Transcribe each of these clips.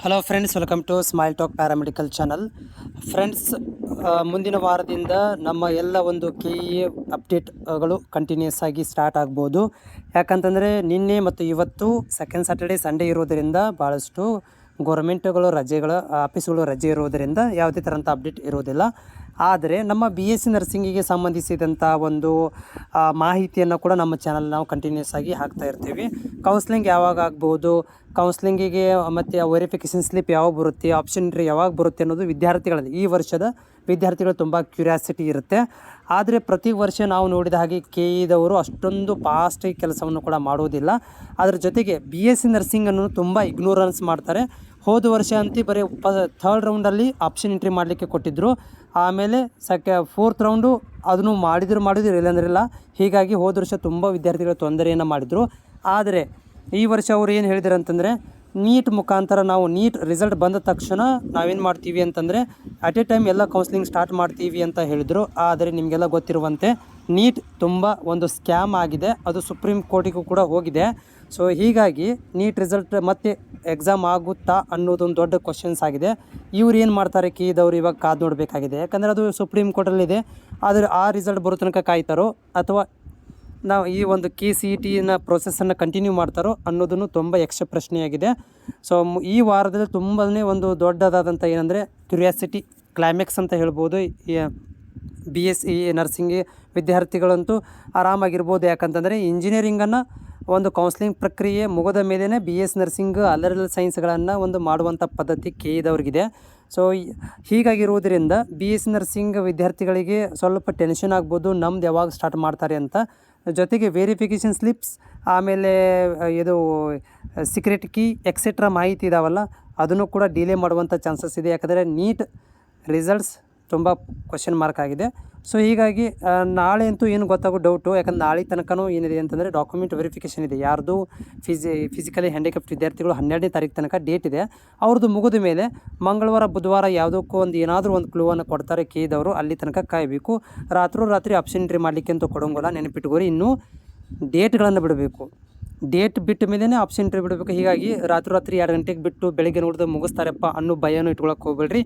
Hello friends, welcome to Smile Talk paramedical channel. Friends, ಮುಂದಿನ ವಾರದಿಂದ ನಮ್ಮ ಎಲ್ಲ ಒಂದು KE ಅಪ್ಡೇಟ್ಗಳು ಕಂಟಿನ್ಯೂಸ್ ಆಗಿ ಸ್ಟಾರ್ಟ್ ಆಗ್ಬೋದು. ಯಾಕಂತಂದರೆ ನಿನ್ನೆ ಮತ್ತು ಇವತ್ತು ಸೆಕೆಂಡ್ ಸ್ಯಾಟರ್ಡೇ ಸಂಡೇ ಇರೋದರಿಂದ ಭಾಳಷ್ಟು ಗೌರ್ಮೆಂಟ್ಗಳು ಆಫೀಸ್ಗಳು ರಜೆ ಇರೋದರಿಂದ ಯಾವುದೇ ಥರಂಥ ಅಪ್ಡೇಟ್ ಇರೋದಿಲ್ಲ. ಆದರೆ ನಮ್ಮ BSc ನರ್ಸಿಂಗಿಗೆ ಸಂಬಂಧಿಸಿದಂಥ ಒಂದು ಮಾಹಿತಿಯನ್ನು ಕೂಡ ನಮ್ಮ ಚಾನಲ್ ನಾವು ಕಂಟಿನ್ಯೂಸ್ ಆಗಿ ಹಾಕ್ತಾ ಇರ್ತೀವಿ. ಕೌನ್ಸ್ಲಿಂಗ್ ಯಾವಾಗ ಆಗ್ಬೋದು, ಕೌನ್ಸ್ಲಿಂಗಿಗೆ ಮತ್ತು ವೆರಿಫಿಕೇಷನ್ ಸ್ಲಿಪ್ ಯಾವಾಗ ಬರುತ್ತೆ, ಆಪ್ಷನ್ ಎಂಟ್ರಿ ಯಾವಾಗ ಬರುತ್ತೆ ಅನ್ನೋದು ವಿದ್ಯಾರ್ಥಿಗಳಲ್ಲಿ ಈ ವರ್ಷದ ವಿದ್ಯಾರ್ಥಿಗಳು ತುಂಬ ಕ್ಯೂರಿಯಾಸಿಟಿ ಇರುತ್ತೆ. ಆದರೆ ಪ್ರತಿ ವರ್ಷ ನಾವು ನೋಡಿದ ಹಾಗೆ KEದವರು ಅಷ್ಟೊಂದು ಫಾಸ್ಟಾಗಿ ಕೆಲಸವನ್ನು ಕೂಡ ಮಾಡೋದಿಲ್ಲ. ಅದರ ಜೊತೆಗೆ BSc ನರ್ಸಿಂಗನ್ನು ತುಂಬ ಇಗ್ನೋರೆನ್ಸ್ ಮಾಡ್ತಾರೆ. ಹೋದ ವರ್ಷ ಅಂತೂ ಬರೀ ಥರ್ಡ್ ರೌಂಡಲ್ಲಿ ಆಪ್ಷನ್ ಎಂಟ್ರಿ ಮಾಡಲಿಕ್ಕೆ ಕೊಟ್ಟಿದ್ದರು. ಆಮೇಲೆ ಫೋರ್ತ್ ರೌಂಡು ಅದನ್ನು ಮಾಡಿದ್ರು ಇಲ್ಲಾಂದ್ರಿಲ್ಲ. ಹೀಗಾಗಿ ಹೋದ ವರ್ಷ ತುಂಬ ವಿದ್ಯಾರ್ಥಿಗಳು ತೊಂದರೆಯನ್ನು ಮಾಡಿದರು. ಆದರೆ ಈ ವರ್ಷ ಅವ್ರು ಏನು ಹೇಳಿದ್ರು ಅಂತಂದರೆ, ನೀಟ್ ಮುಖಾಂತರ ನಾವು ನೀಟ್ ರಿಸಲ್ಟ್ ಬಂದ ತಕ್ಷಣ ನಾವೇನು ಮಾಡ್ತೀವಿ ಅಂತಂದರೆ ಅಟ್ ಎ ಟೈಮ್ ಎಲ್ಲ ಕೌನ್ಸ್ಲಿಂಗ್ ಸ್ಟಾರ್ಟ್ ಮಾಡ್ತೀವಿ ಅಂತ ಹೇಳಿದರು. ಆದರೆ ನಿಮಗೆಲ್ಲ ಗೊತ್ತಿರುವಂತೆ ನೀಟ್ ತುಂಬ ಒಂದು ಸ್ಕ್ಯಾಮ್ ಆಗಿದೆ. ಅದು ಸುಪ್ರೀಂ ಕೋರ್ಟಿಗೂ ಕೂಡ ಹೋಗಿದೆ. ಸೊ ಹೀಗಾಗಿ ನೀಟ್ ರಿಸಲ್ಟ್ ಮತ್ತೆ ಎಕ್ಸಾಮ್ ಆಗುತ್ತಾ ಅನ್ನೋದೊಂದು ದೊಡ್ಡ ಕ್ವಶನ್ಸ್ ಆಗಿದೆ. ಇವ್ರು ಏನು ಮಾಡ್ತಾರೆ KEದವರು ಇವಾಗ ಕಾದು ನೋಡಬೇಕಾಗಿದೆ. ಯಾಕಂದರೆ ಅದು ಸುಪ್ರೀಂ ಕೋರ್ಟಲ್ಲಿದೆ. ಆದರೆ ಆ ರಿಸಲ್ಟ್ ಬರೋ ತನಕ ಕಾಯ್ತಾರೋ ಅಥವಾ ನಾವು ಈ ಒಂದು KCETನ ಪ್ರೊಸೆಸನ್ನು ಕಂಟಿನ್ಯೂ ಮಾಡ್ತಾರೋ ಅನ್ನೋದನ್ನು ತುಂಬ ಯಕ್ಷ ಪ್ರಶ್ನೆಯಾಗಿದೆ. ಸೊ ಈ ವಾರದಲ್ಲಿ ತುಂಬಾ ಒಂದು ದೊಡ್ಡದಾದಂಥ ಏನಂದರೆ ಕ್ಯೂರಿಯಾಸಿಟಿ ಕ್ಲೈಮ್ಯಾಕ್ಸ್ ಅಂತ ಹೇಳ್ಬೋದು. BSc ನರ್ಸಿಂಗ್ ವಿದ್ಯಾರ್ಥಿಗಳಂತೂ ಆರಾಮಾಗಿರ್ಬೋದು. ಯಾಕಂತಂದರೆ ಇಂಜಿನಿಯರಿಂಗನ್ನು ಒಂದು ಕೌನ್ಸ್ಲಿಂಗ್ ಪ್ರಕ್ರಿಯೆ ಮುಗಿದ ಮೇಲೇ BSc ನರ್ಸಿಂಗ್ ಅಲರಲ್ ಸೈನ್ಸ್ಗಳನ್ನು ಒಂದು ಮಾಡುವಂಥ ಪದ್ಧತಿ KEದವ್ರಿಗಿದೆ. ಸೊ ಹೀಗಾಗಿರುವುದರಿಂದ BSc ನರ್ಸಿಂಗ್ ವಿದ್ಯಾರ್ಥಿಗಳಿಗೆ ಸ್ವಲ್ಪ ಟೆನ್ಷನ್ ಆಗ್ಬೋದು, ನಮ್ದು ಯಾವಾಗ ಸ್ಟಾರ್ಟ್ ಮಾಡ್ತಾರೆ ಅಂತ. ಜೊತೆಗೆ ವೆರಿಫಿಕೇಷನ್ ಸ್ಲಿಪ್ಸ್, ಆಮೇಲೆ ಇದು ಸೀಕ್ರೆಟ್ ಕೀ ಎಕ್ಸೆಟ್ರಾ ಮಾಹಿತಿ ಇದಾವಲ್ಲ, ಅದನ್ನು ಕೂಡ ಡಿಲೇ ಮಾಡುವಂಥ ಚಾನ್ಸಸ್ ಇದೆ. ಯಾಕಂದರೆ ನೀಟ್ ರಿಸಲ್ಟ್ಸ್ ತುಂಬ ಕ್ವಶನ್ ಮಾರ್ಕ್ ಆಗಿದೆ. ಸೊ ಹೀಗಾಗಿ ನಾಳೆ ಅಂತೂ ಏನು ಗೊತ್ತಾಗೋ ಡೌಟು. ಯಾಕಂದ್ರೆ ನಾಳೆ ತನಕನೂ ಏನಿದೆ ಅಂತಂದರೆ ಡಾಕ್ಯುಮೆಂಟ್ ವೆರಿಫಿಕೇಷನ್ ಇದೆ. ಯಾರ್ದು ಫಿಸಿಕಲಿ ಹ್ಯಾಂಡಿಕ್ಯಾಪ್ಟ್ ವಿದ್ಯಾರ್ಥಿಗಳು 12ನೇ ತಾರೀಕು ತನಕ ಡೇಟ್ ಇದೆ. ಅವ್ರದ್ದು ಮುಗಿದ ಮೇಲೆ ಮಂಗಳವಾರ ಬುಧವಾರ ಯಾವುದಕ್ಕೂ ಏನಾದರೂ ಒಂದು ಕ್ಲೂವನ್ನು ಕೊಡ್ತಾರೆ KEದವರು. ಅಲ್ಲಿ ತನಕ ಕಾಯಬೇಕು. ರಾತ್ರಿ ಆಪ್ಷನ್ ಎಂಟ್ರಿ ಮಾಡಲಿಕ್ಕೆ ಅಂತೂ ಕೊಡೋಂಗಿಲ್ಲ, ನೆನಪಿಟ್ಕೋರಿ. ಇನ್ನೂ ಡೇಟ್ಗಳನ್ನು ಬಿಡಬೇಕು. ಡೇಟ್ ಬಿಟ್ಟ ಮೇಲೇ ಆಪ್ಷನ್ ಎಂಟ್ರಿ ಬಿಡಬೇಕು. ಹೀಗಾಗಿ ರಾತ್ರಿ 2 ಗಂಟೆಗೆ ಬಿಟ್ಟು ಬೆಳಗ್ಗೆ ನೋಡಿದ್ರೆ ಮುಗಿಸ್ತಾರಪ್ಪ ಅನ್ನೋ ಭಯನೂ ಇಟ್ಕೊಳಕ್ಕೆ ಹೋಗ್ಬೇಡ್ರಿ.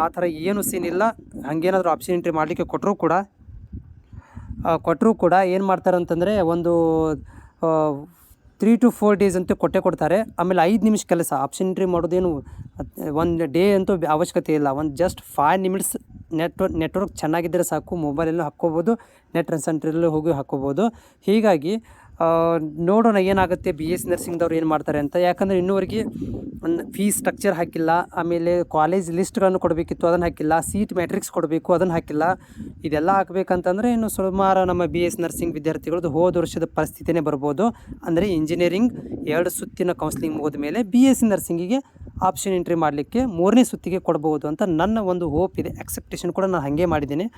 ಆ ಥರ ಏನು ಸೀನ್ ಇಲ್ಲ. ಹಾಗೇನಾದರೂ ಆಪ್ಷನ್ ಎಂಟ್ರಿ ಮಾಡಲಿಕ್ಕೆ ಕೊಟ್ಟರೂ ಕೂಡ ಏನು ಮಾಡ್ತಾರೆ ಅಂತಂದರೆ ಒಂದು 3 to 4 ಡೇಸ್ ಅಂತೂ ಕೊಡ್ತಾರೆ. ಆಮೇಲೆ 5 ನಿಮಿಷ ಕೆಲಸ. ಆಪ್ಷನ್ ಎಂಟ್ರಿ ಮಾಡೋದೇನು ಒಂದು ಡೇ ಅಂತೂ ಅವಶ್ಯಕತೆ ಇಲ್ಲ. ಒಂದು ಜಸ್ಟ್ 5 ನಿಮಿಟ್ಸ್ ನೆಟ್ವರ್ಕ್ ಚೆನ್ನಾಗಿದ್ದರೆ ಸಾಕು. ಮೊಬೈಲಲ್ಲೂ ಹಾಕ್ಕೋಬೋದು, ನೆಟ್ ಸೆಂಟ್ರಲ್ಲೂ ಹೋಗಿ ಹಾಕ್ಕೋಬೋದು. ಹೀಗಾಗಿ ನೋಡೋಣ ಏನಾಗುತ್ತೆ BSc ನರ್ಸಿಂಗ್ದವ್ರು ಏನು ಮಾಡ್ತಾರೆ ಅಂತ. ಯಾಕಂದರೆ ಇನ್ನೂವರೆಗೆ ಫೀಸ್ ಸ್ಟ್ರಕ್ಚರ್ ಹಾಕಿಲ್ಲ. ಆಮೇಲೆ ಕಾಲೇಜ್ ಲಿಸ್ಟ್ಗಳನ್ನು ಕೊಡಬೇಕಿತ್ತು, ಅದನ್ನು ಹಾಕಿಲ್ಲ. ಸೀಟ್ ಮ್ಯಾಟ್ರಿಕ್ಸ್ ಕೊಡಬೇಕು, ಅದನ್ನು ಹಾಕಿಲ್ಲ. ಇದೆಲ್ಲ ಹಾಕಬೇಕಂತಂದರೆ ಇನ್ನು ಸುಮಾರು ನಮ್ಮ BSc ನರ್ಸಿಂಗ್ ವಿದ್ಯಾರ್ಥಿಗಳದ್ದು ಹೋದ ವರ್ಷದ ಪರಿಸ್ಥಿತಿನೇ ಬರ್ಬೋದು. ಅಂದರೆ ಇಂಜಿನಿಯರಿಂಗ್ 2 ಸುತ್ತಿನ ಕೌನ್ಸ್ಲಿಂಗ್ ಮುಗಿದ ಮೇಲೆ BSc ನರ್ಸಿಂಗಿಗೆ ಆಪ್ಷನ್ ಎಂಟ್ರಿ ಮಾಡಲಿಕ್ಕೆ 3ನೇ ಸುತ್ತಿಗೆ ಕೊಡ್ಬೋದು ಅಂತ ನನ್ನ ಒಂದು ಹೋಪ್ ಇದೆ. ಎಕ್ಸೆಪ್ಟೇಷನ್ ಕೂಡ ನಾನು ಹಾಗೆ ಮಾಡಿದ್ದೀನಿ.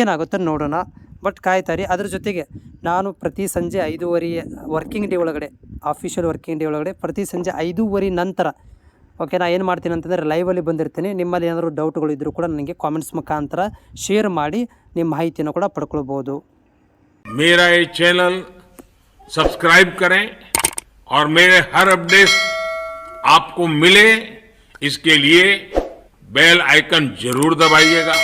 ಏನಾಗುತ್ತೆ ನೋಡೋಣ, ಬಟ್ ಕಾಯ್ತಾರಿ. ಅದ್ರ ಜೊತೆಗೆ ನಾನು ಪ್ರತಿ ಸಂಜೆ 5:30 ವರ್ಕಿಂಗ್ ಡೇ ಒಳಗಡೆ, ಆಫಿಷಿಯಲ್ ವರ್ಕಿಂಗ್ ಡೇ ಒಳಗಡೆ ಪ್ರತಿ ಸಂಜೆ 5:30 ನಂತರ ನಾ ಏನು ಮಾಡ್ತೀನಿ ಅಂತಂದರೆ ಲೈವಲ್ಲಿ ಬಂದಿರ್ತೀನಿ. ನಿಮ್ಮಲ್ಲಿ ಏನಾದರೂ ಡೌಟ್ಗಳು ಇದ್ದರೂ ಕೂಡ ನನಗೆ ಕಾಮೆಂಟ್ಸ್ ಮುಖಾಂತರ ಶೇರ್ ಮಾಡಿ ನಿಮ್ಮ ಮಾಹಿತಿಯನ್ನು ಕೂಡ ಪಡ್ಕೊಳ್ಬೋದು. मेरा ये चैनल सब्सक्राइब करें और मेरे हर अपडेट आपको मिले, इसके लिए बेल आइकन जरूर दबाइएगा.